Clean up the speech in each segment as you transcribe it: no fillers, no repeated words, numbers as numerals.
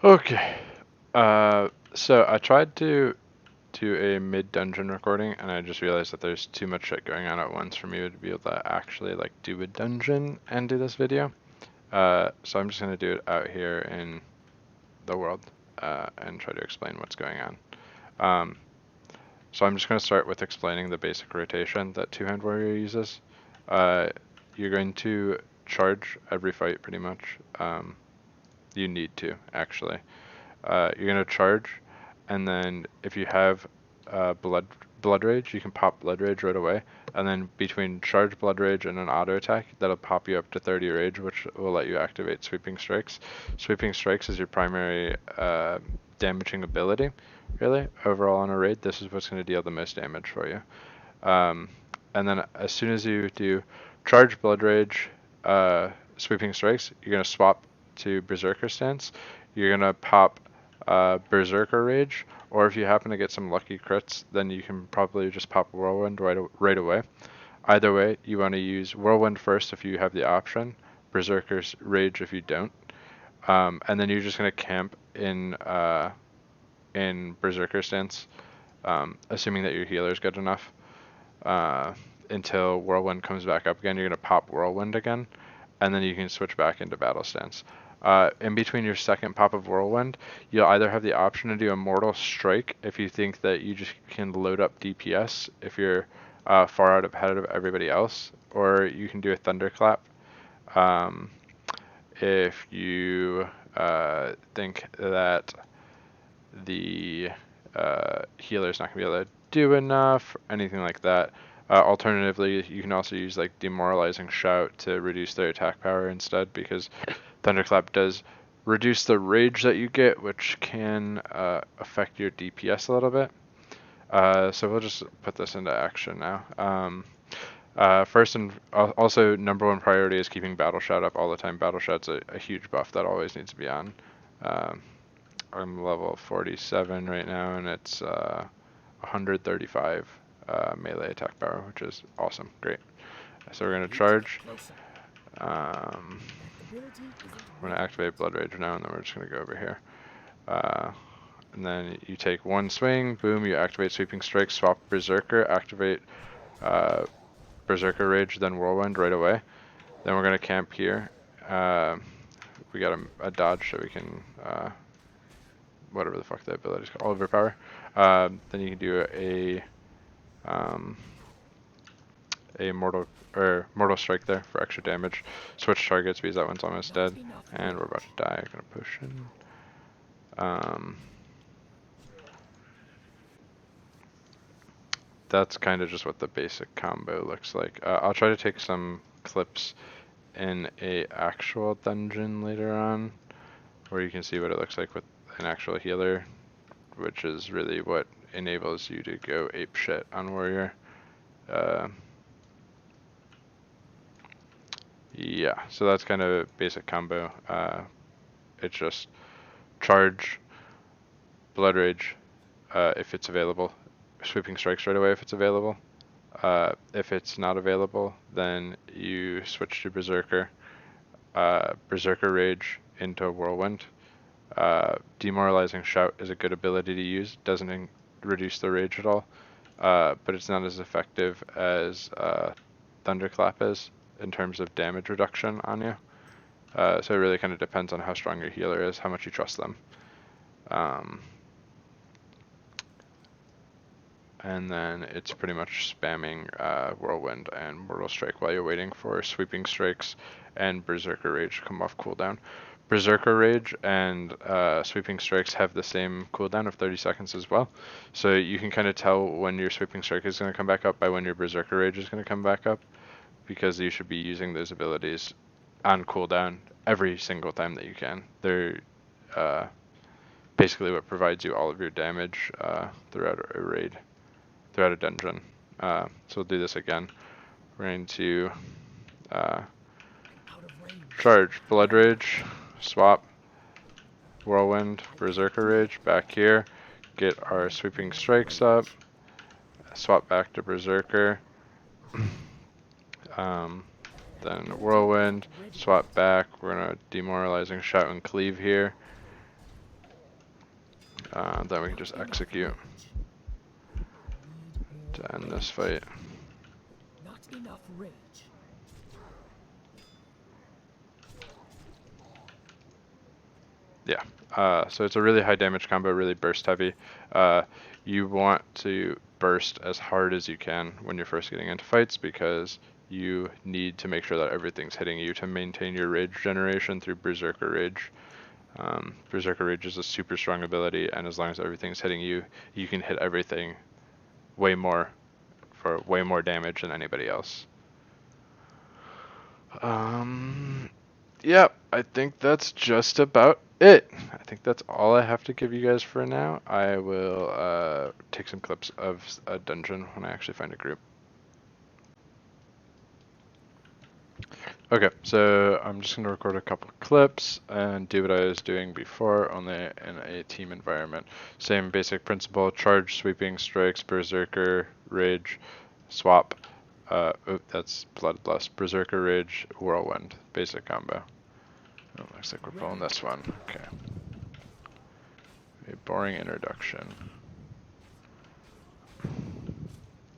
Okay. So I tried to do a mid-dungeon recording, and I just realized that there's too much shit going on at once for me to be able to actually like do a dungeon and do this video. So I'm just gonna do it out here in the world, and try to explain what's going on. So I'm just gonna start with explaining the basic rotation that Two-Hand Warrior uses. You're going to charge every fight pretty much. You need to actually. You're gonna charge, and then if you have blood rage, you can pop blood rage right away. And then between charge blood rage and an auto attack, that'll pop you up to 30 rage, which will let you activate sweeping strikes. Sweeping strikes is your primary damaging ability, really. Overall on a raid, this is what's going to deal the most damage for you. And then as soon as you do charge blood rage, sweeping strikes, you're going to swap to berserker stance. You're going to pop berserker rage, or if you happen to get some lucky crits, then you can probably just pop whirlwind right away. Either way, you want to use whirlwind first if you have the option, berserker's rage if you don't, and then you're just going to camp in berserker stance, assuming that your healer is good enough, until whirlwind comes back up again. You're going to pop whirlwind again, and then you can switch back into battle stance. In between your second pop of whirlwind, you'll either have the option to do a mortal strike if you think that you just can load up DPS if you're far out ahead of everybody else, or you can do a thunderclap if you think that the healer's not going to be able to do enough, anything like that. Alternatively, you can also use like demoralizing shout to reduce their attack power instead, because thunderclap does reduce the rage that you get, which can affect your DPS a little bit. So we'll just put this into action now. First and also number one priority is keeping battle shout up all the time. Battle shout's a huge buff that always needs to be on. I'm level 47 right now, and it's 135 melee attack power, which is awesome. Great. So we're going to charge. We're going to activate Blood Rage now, and then we're just going to go over here. And then you take one swing, boom, you activate Sweeping Strike, swap Berserker, activate Berserker Rage, then Whirlwind right away. Then we're going to camp here. We got a dodge so we can, whatever the fuck that ability is called, Overpower. Then you can do a mortal strike there for extra damage. Switch targets because that one's almost dead, and we're about to die. I'm gonna push in. That's kind of just what the basic combo looks like. I'll try to take some clips in a actual dungeon later on, where you can see what it looks like with an actual healer, which is really what enables you to go ape shit on warrior. Yeah, so that's kind of a basic combo. It's just charge, blood rage, if it's available, sweeping strikes right away if it's available. If it's not available, then you switch to berserker, berserker rage into whirlwind. Demoralizing shout is a good ability to use. Doesn't reduce the rage at all, but it's not as effective as thunderclap is in terms of damage reduction on you. So it really kind of depends on how strong your healer is, how much you trust them. And then it's pretty much spamming Whirlwind and Mortal Strike while you're waiting for Sweeping Strikes and Berserker Rage to come off cooldown. Berserker Rage and Sweeping Strikes have the same cooldown of 30 seconds as well. So you can kind of tell when your Sweeping Strike is going to come back up by when your Berserker Rage is going to come back up, because you should be using those abilities on cooldown every single time that you can. They're basically what provides you all of your damage throughout a raid, throughout a dungeon. So we'll do this again. We're going to charge Blood Rage, swap Whirlwind, Berserker Rage back here, get our Sweeping Strikes up, swap back to Berserker, then Whirlwind, swap back. We're going to Demoralizing Shout and Cleave here. Then we can just execute to end this fight. Not enough rage. Yeah, so it's a really high damage combo, really burst heavy. You want to burst as hard as you can when you're first getting into fights because you need to make sure that everything's hitting you to maintain your rage generation through Berserker Rage. Berserker Rage is a super strong ability, and as long as everything's hitting you, you can hit everything way more for way more damage than anybody else. Yeah, I think that's just about it. I think that's all I have to give you guys for now. I will take some clips of a dungeon when I actually find a group. Okay, so I'm just going to record a couple clips and do what I was doing before, only in a team environment. Same basic principle: charge, sweeping, strikes, berserker, rage, swap. That's bloodlust. Berserker, rage, whirlwind. Basic combo. Oh, looks like we're pulling this one. Okay. A boring introduction.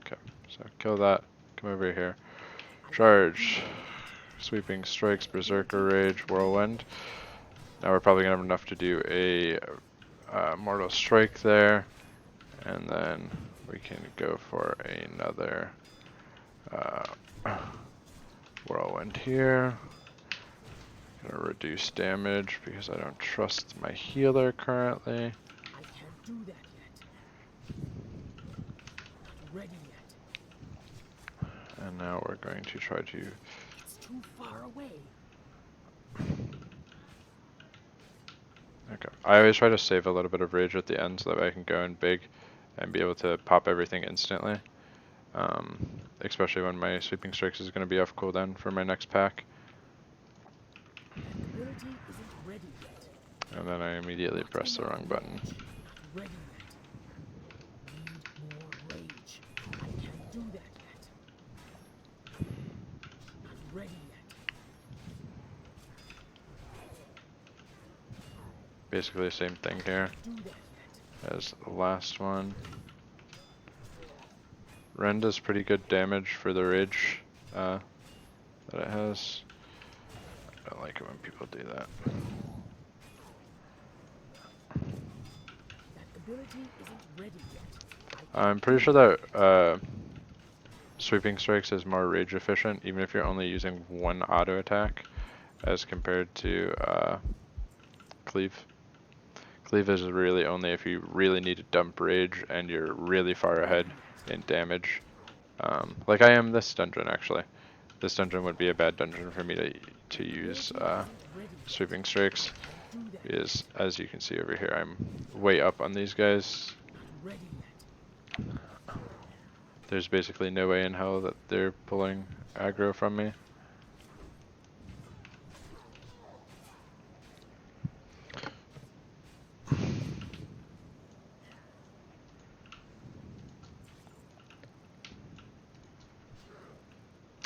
Okay, so kill that. Come over here. Charge. Sweeping strikes, berserker rage, whirlwind. Now we're probably gonna have enough to do a mortal strike there, and then we can go for another whirlwind here. Gonna reduce damage because I don't trust my healer currently. I can't do that yet. Not ready yet. And now we're going to try to. It's too far away. Okay. I always try to save a little bit of rage at the end so that way I can go in big and be able to pop everything instantly. Especially when my sweeping strikes is going to be off cooldown for my next pack. Ability isn't ready yet. And then I immediately press the wrong button. Not ready yet. Need more rage. I can't do that yet. Not ready yet. Basically the same thing here Do that yet. as the last one. Rend does pretty good damage for the rage that it has. I don't like it when people do that. That ability isn't ready yet. I'm pretty sure that sweeping strikes is more rage efficient, even if you're only using one auto attack, as compared to cleave. Cleave is really only if you really need to dump rage and you're really far ahead in damage. Like I am this dungeon actually. This dungeon would be a bad dungeon for me to use sweeping strikes, because as you can see over here, I'm way up on these guys. Ready yet. There's basically no way in hell that they're pulling aggro from me.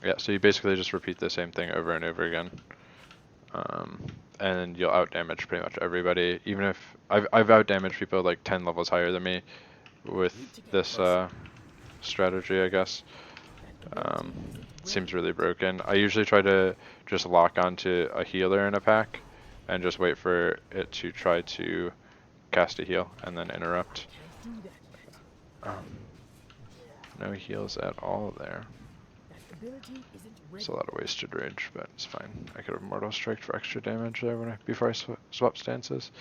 Yeah, so you basically just repeat the same thing over and over again. And you'll outdamage pretty much everybody. Even if I've outdamaged people like 10 levels higher than me with this strategy, I guess. Seems really broken. I usually try to just lock onto a healer in a pack and just wait for it to try to cast a heal and then interrupt. No heals at all there. It's a lot of wasted rage, but it's fine. I could have Mortal Strike for extra damage there before I swap stances.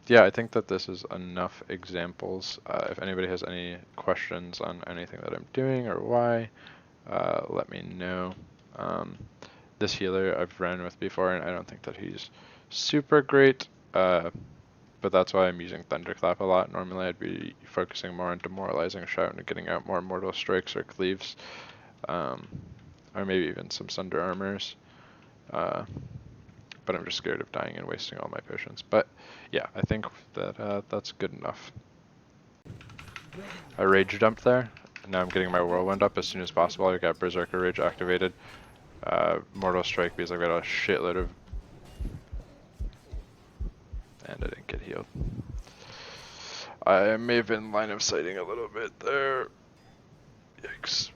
Yeah, I think that this is enough examples. If anybody has any questions on anything that I'm doing or why, let me know. This healer I've ran with before, and I don't think that he's super great, but that's why I'm using thunderclap a lot. Normally I'd be focusing more on demoralizing shout and getting out more mortal strikes or cleaves, or maybe even some sunder armors. But I'm just scared of dying and wasting all my potions. But yeah, I think that that's good enough. I rage dumped there. Now I'm getting my whirlwind up as soon as possible. I got Berserker Rage activated. Mortal Strike because I've got a shitload of And I didn't get healed. I may have been line of sighting a little bit there. Yikes.